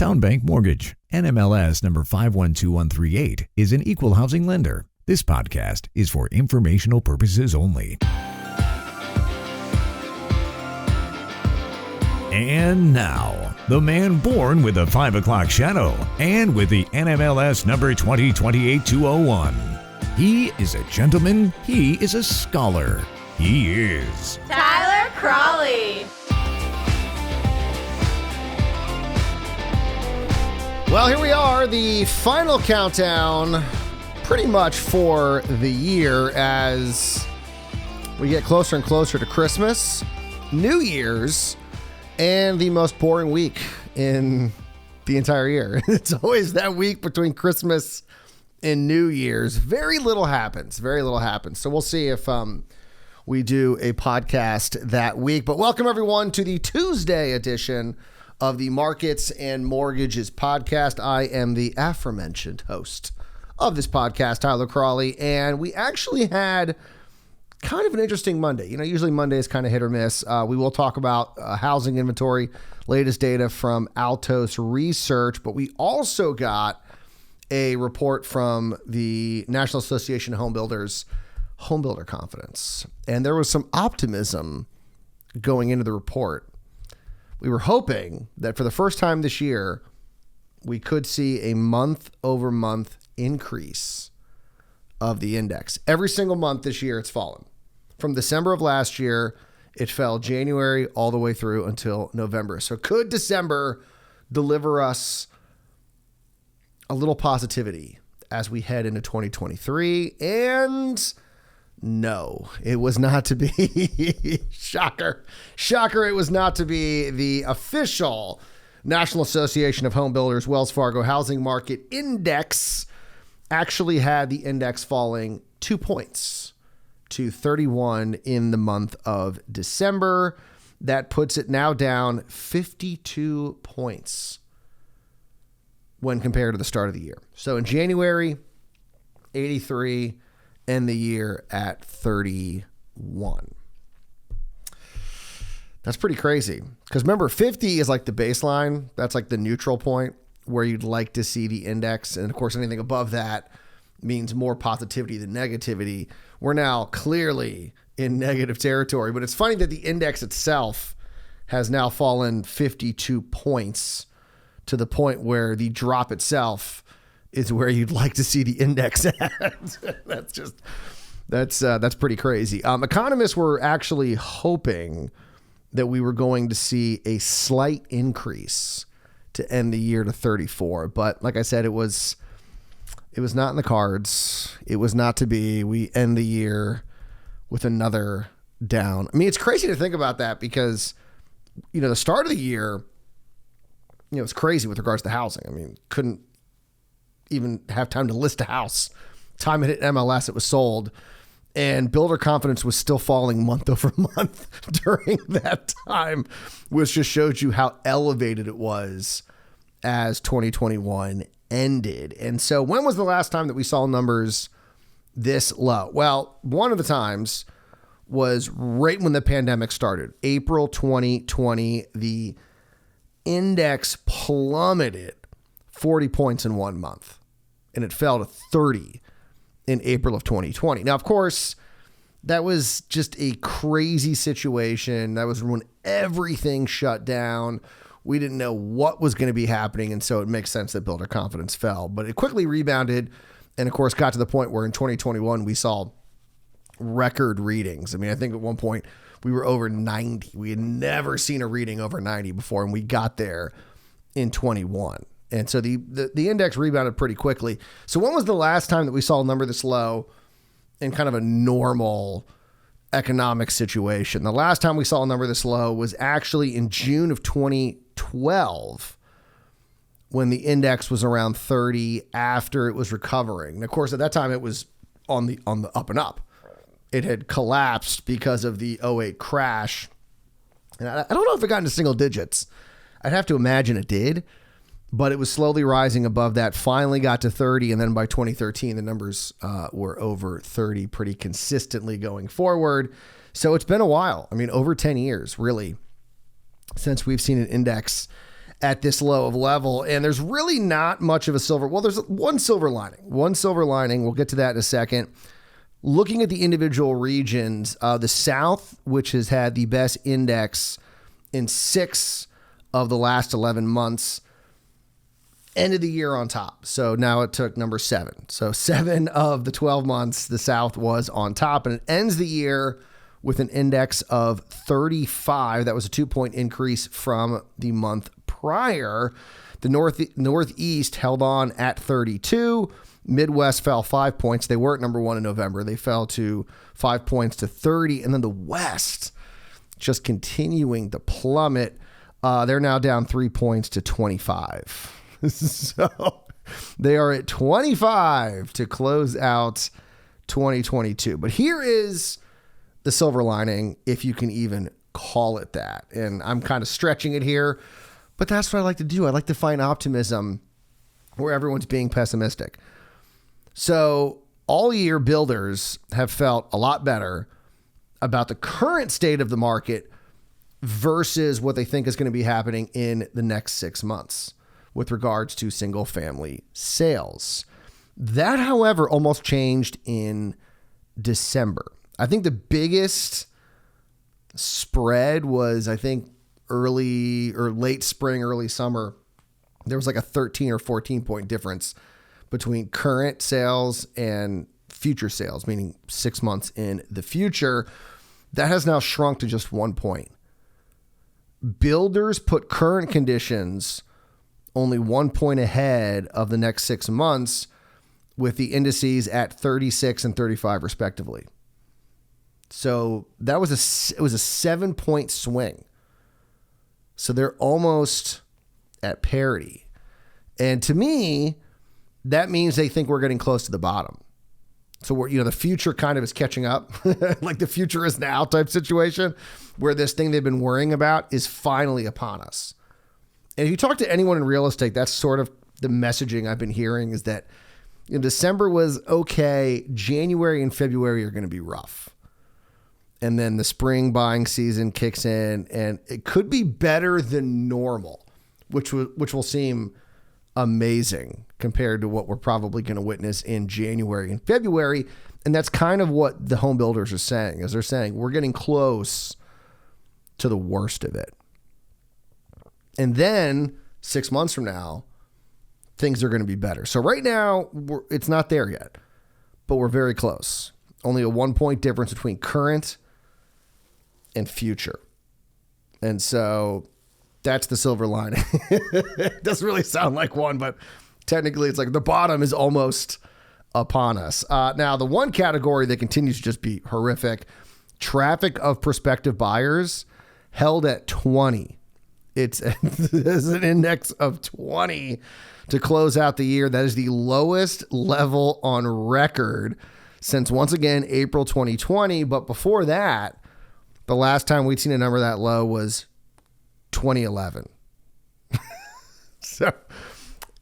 Town Bank Mortgage, NMLS number 512138, is an equal housing lender. This podcast is for informational purposes only. And now, the man born with a 5 o'clock shadow and with the NMLS number 2028-201. He is a gentleman. He is a scholar. He is Tyler Crawley. Well, here we are, the final countdown pretty much for the year as we get closer and closer to Christmas, New Year's, and the most boring week in the entire year. It's always that week between Christmas and New Year's. Very little happens. So we'll see if we do a podcast that week. But welcome, everyone, to the Tuesday edition of the Markets and Mortgages podcast. I am the aforementioned host of this podcast, Tyler Crawley, and we actually had kind of an interesting Monday. You know, usually Monday is kind of hit or miss. We will talk about housing inventory, latest data from Altos Research, but we also got a report from the National Association of Homebuilders, Homebuilder Confidence, and there was some optimism going into the report. We were hoping that for the first time this year, we could see a month-over-month increase of the index. Every single month this year, it's fallen. From December of last year, it fell January all the way through until November. So could December deliver us a little positivity as we head into 2023? And no, it was not to be. Shocker, it was not to be. The official National Association of Home Builders Wells Fargo Housing Market Index actually had the index falling 2 points to 31 in the month of December. That puts it now down 52 points when compared to the start of the year. So in January, 83, end the year at 31. That's pretty crazy. Because remember, 50 is like the baseline. That's like the neutral point where you'd like to see the index. And of course, anything above that means more positivity than negativity. We're now clearly in negative territory. But it's funny that the index itself has now fallen 52 points to the point where the drop itself is where you'd like to see the index at. That's pretty crazy. Economists were actually hoping that we were going to see a slight increase to end the year to 34. But like I said, it was not in the cards. It was not to be. We end the year with another down. I mean, it's crazy to think about that because, you know, the start of the year, you know, it's crazy with regards to housing. I mean, couldn't even have time to list a house. Time it hit MLS, it was sold. And builder confidence was still falling month over month during that time, which just shows you how elevated it was as 2021 ended. And so when was the last time that we saw numbers this low? Well, one of the times was right when the pandemic started. April 2020, the index plummeted 40 points in 1 month, and it fell to 30 in April of 2020. Now, of course, that was just a crazy situation. That was when everything shut down. We didn't know what was going to be happening, and so it makes sense that builder confidence fell. But it quickly rebounded and, of course, got to the point where in 2021 we saw record readings. I mean, I think at one point we were over 90. We had never seen a reading over 90 before, and we got there in 21. And so the index rebounded pretty quickly. So when was the last time that we saw a number this low in kind of a normal economic situation? The last time we saw a number this low was actually in June of 2012 when the index was around 30 after it was recovering. And of course, at that time it was on the up and up. It had collapsed because of the '08 crash. And I don't know if it got into single digits. I'd have to imagine it did. But it was slowly rising above that, finally got to 30, and then by 2013, the numbers were over 30 pretty consistently going forward. So it's been a while. I mean, over 10 years, really, since we've seen an index at this low of level. And there's really not much of a silver. Well, there's one silver lining. One silver lining. We'll get to that in a second. Looking at the individual regions, the South, which has had the best index in 6 of the last 11 months, ended the year on top. So now it took number 7. So 7 of the 12 months, the South was on top, and it ends the year with an index of 35. That was a 2-point increase from the month prior. The Northeast held on at 32. Midwest fell 5 points. They were at number 1 in November. They fell to 5 points to 30. And then the West just continuing to plummet. They're now down 3 points to 25. So they are at 25 to close out 2022. But here is the silver lining, if you can even call it that. And I'm kind of stretching it here, but that's what I like to do. I like to find optimism where everyone's being pessimistic. So all year, builders have felt a lot better about the current state of the market versus what they think is going to be happening in the next 6 months with regards to single family sales. That, however, almost changed in December. I think the biggest spread was, early or late spring, early summer. There was like a 13 or 14 point difference between current sales and future sales, meaning 6 months in the future. That has now shrunk to just 1 point. Builders put current conditions only 1 point ahead of the next 6 months, with the indices at 36 and 35 respectively. So that was it was a 7-point swing. So they're almost at parity. And to me, that means they think we're getting close to the bottom. So we're, the future kind of is catching up, like the future is now type situation, where this thing they've been worrying about is finally upon us. And if you talk to anyone in real estate, that's sort of the messaging I've been hearing, is that December was okay. January and February are going to be rough. And then the spring buying season kicks in, and it could be better than normal, which will seem amazing compared to what we're probably going to witness in January and February. And that's kind of what the home builders are saying, is they're saying we're getting close to the worst of it. And then 6 months from now, things are going to be better. So right now, it's not there yet, but we're very close. Only a 1 point difference between current and future. And so that's the silver lining. It doesn't really sound like one, but technically it's like the bottom is almost upon us. Now, the one category that continues to just be horrific, traffic of prospective buyers held at 20. It's an index of 20 to close out the year. That is the lowest level on record since, once again, April 2020. But before that, the last time we'd seen a number that low was 2011. So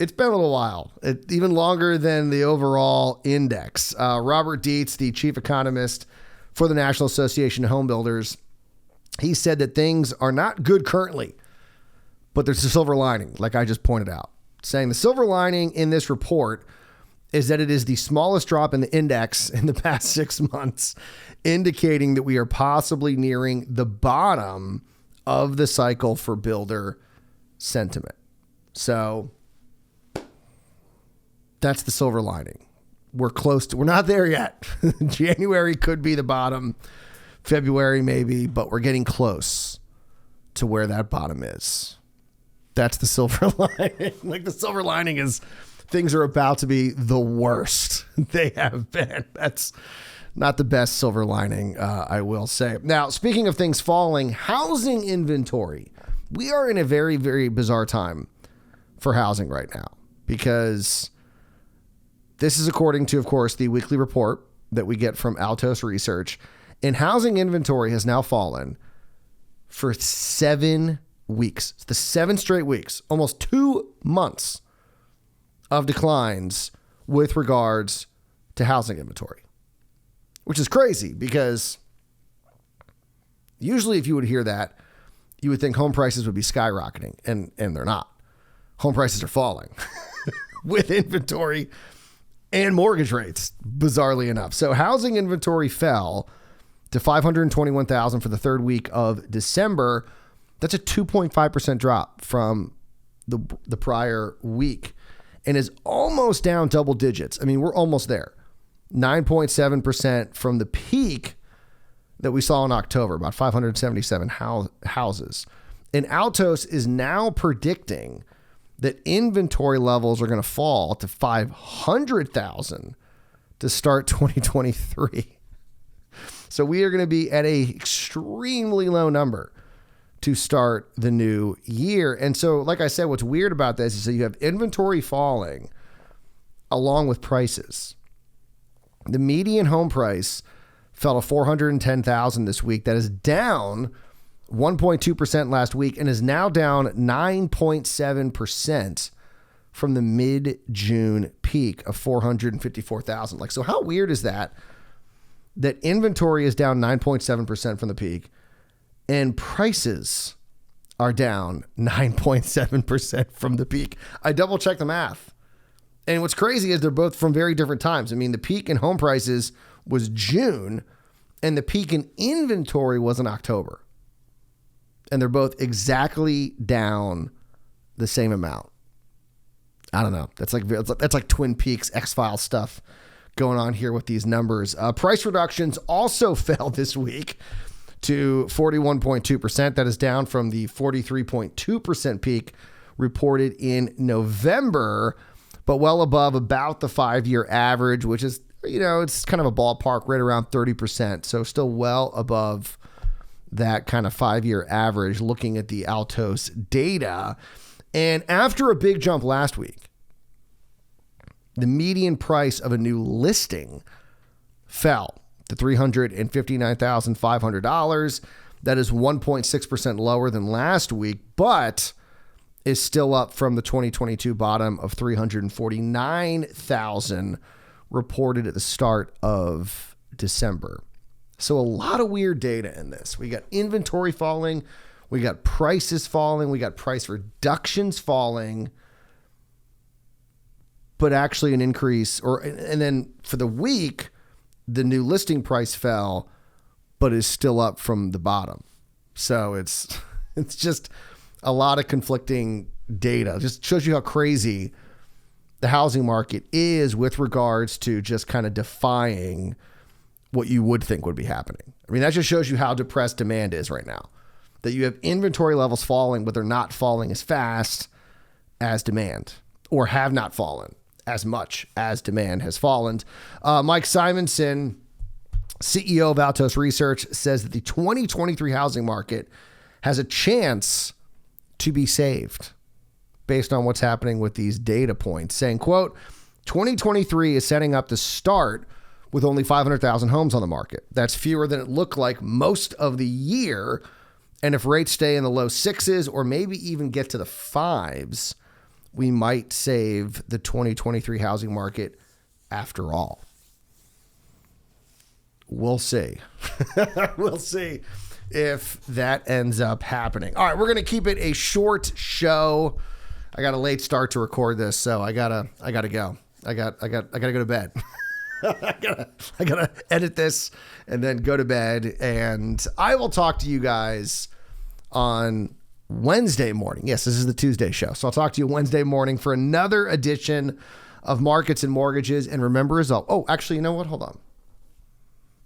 it's been a little while, even longer than the overall index. Robert Dietz, the chief economist for the National Association of Home Builders, he said that things are not good currently, but there's a silver lining, like I just pointed out, saying the silver lining in this report is that it is the smallest drop in the index in the past 6 months, indicating that we are possibly nearing the bottom of the cycle for builder sentiment. So that's the silver lining. We're not there yet. January could be the bottom, February maybe, but we're getting close to where that bottom is. That's the silver lining. Like, the silver lining is things are about to be the worst they have been. That's not the best silver lining, I will say. Now, speaking of things falling, housing inventory. We are in a very, very bizarre time for housing right now, because this is according to, of course, the weekly report that we get from Altos Research. And housing inventory has now fallen for 7 weeks. It's the 7 straight weeks, almost 2 months of declines with regards to housing inventory, which is crazy, because usually if you would hear that, you would think home prices would be skyrocketing, and they're not. Home prices are falling with inventory and mortgage rates, bizarrely enough. So housing inventory fell to 521,000 for the third week of December. That's a 2.5% drop from the prior week and is almost down double digits. I mean, we're almost there. 9.7% from the peak that we saw in October, about 577 houses. And Altos is now predicting that inventory levels are going to fall to 500,000 to start 2023. So we are going to be at a extremely low number to start the new year. And so, like I said, what's weird about this is that you have inventory falling along with prices. The median home price fell to $410,000 this week. That is down 1.2% last week and is now down 9.7% from the mid-June peak of $454,000. Like, so how weird is that? That inventory is down 9.7% from the peak and prices are down 9.7% from the peak. I double checked the math. And what's crazy is they're both from very different times. I mean, the peak in home prices was June and the peak in inventory was in October. And they're both exactly down the same amount. I don't know. That's like Twin Peaks X-Files stuff going on here with these numbers. Price reductions also fell this week to 41.2%. That is down from the 43.2% peak reported in November, but well above about the 5-year average, which is, it's kind of a ballpark right around 30%. So still well above that kind of 5-year average looking at the Altos data. And after a big jump last week, the median price of a new listing fell to $359,500. That is 1.6% lower than last week, but is still up from the 2022 bottom of $349,000 reported at the start of December. So a lot of weird data in this. We got inventory falling, we got prices falling, we got price reductions falling, but actually an increase, and then for the week, the new listing price fell, but is still up from the bottom. So it's just a lot of conflicting data. Just shows you how crazy the housing market is with regards to just kind of defying what you would think would be happening. I mean, that just shows you how depressed demand is right now. That you have inventory levels falling, but they're not falling as fast as demand, or have not fallen as much as demand has fallen. Mike Simonson, CEO of Altos Research, says that the 2023 housing market has a chance to be saved based on what's happening with these data points, saying, quote, 2023 is setting up to start with only 500,000 homes on the market. That's fewer than it looked like most of the year. And if rates stay in the low 6s or maybe even get to the 5s, we might save the 2023 housing market after all. We'll see. We'll see if that ends up happening. All right, we're going to keep it a short show. I got a late start to record this, so I gotta go. I gotta go to bed. I gotta edit this and then go to bed. And I will talk to you guys on Wednesday morning. Yes, this is the Tuesday show. So I'll talk to you Wednesday morning for another edition of Markets and Mortgages. And remember, actually, you know what? Hold on.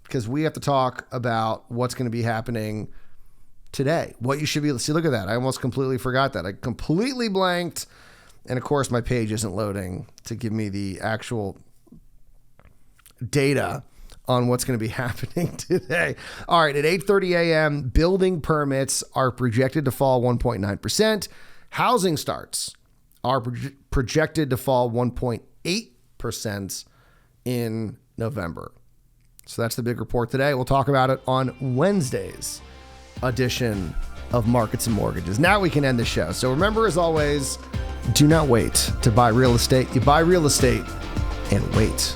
Because we have to talk about what's going to be happening today. What you should be, see, look at that. I almost completely forgot that. I completely blanked. And of course, my page isn't loading to give me the actual data on what's going to be happening today. All right, at 8:30 a.m., building permits are projected to fall 1.9%. Housing starts are projected to fall 1.8% in November. So that's the big report today. We'll talk about it on Wednesday's edition of Markets and Mortgages. Now we can end the show. So remember, as always, do not wait to buy real estate. You buy real estate and wait.